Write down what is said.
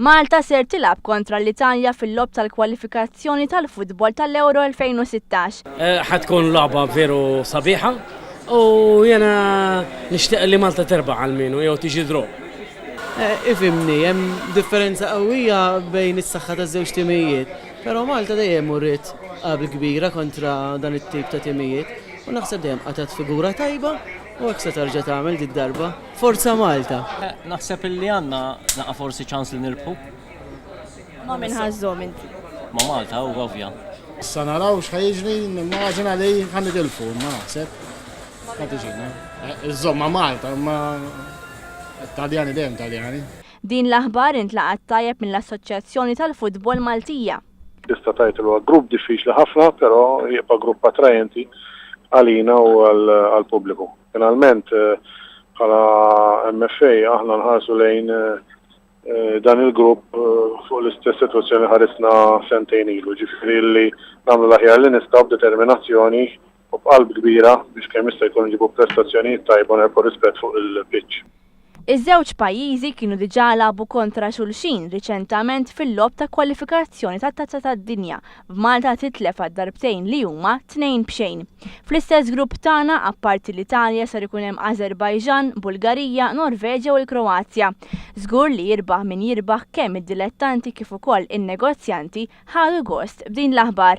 Malta ser tilab kontra l-Italja fil-lob tal-kwalifikazzjoni tal-futbol tal-Euro 2016. ħatkun lagħba veru sabiħa u jena nixtieq li Malta terbaħ għal-minu jew tiġi draw. Ifimni, hemm differenza qawwija bejn is-saħħa taż-żewġ timijiet, però Malta dejjem urrit qabel kbira kontra dan it-tip ta' timijiet u naħseb dejjem qatat figura tajba u hekk se tarġa' tagħmel dit-darba. Forza Malta. Naħseb illi għandna naqa' forsi ċans li nirbħu. Ma minn ħażhom inti. Ma Malta u ovvja. Issa naraw x'ħajġri, nimmaġina li ħanidilfu, ma naħseb. Ħatiġina. Iżomma Malta, ma Taljani dejjem Taljani. Din l-aħbar intlaqat tajjeb mill-Assoċjazzjoni tal-Futbol Maltija. Tista' tgħid huwa grupp diffiċli ħafna, però jibqa' grupp attrajenti għalina u għall-pubbliku. Finalment bħala MFA aħna nħarsu lejn dan il-grupp fuq l-istess sitwazzjoni ħarisna sentejn ilu, ġifieri li nagħmlu l-aħjar li nistgħu b'determinazzjoni u b'qalb kbira biex kemm jista' jkun nġibu prestazzjonijiet tajba u nerbu rispett fuq il-pitch. Iż-żewġ pajjiżi kienu diġà labu kontra xulxin riċentament fil-lob ta' kwalifikazzjoni tat-Tazza tad-Dinja f'Malta titlef għad-darbtejn li huma 2-2. Fl-istess grupp tagħna apparti l-Italja sar ikun hemm Azerbajġan, Bulgarija, Norveġja u l-Kroazja. Żgur li jirbaħ min jirbaħ kemm id-dilettanti kif ukoll in-negozjanti ħadu gost b'din l-aħbar.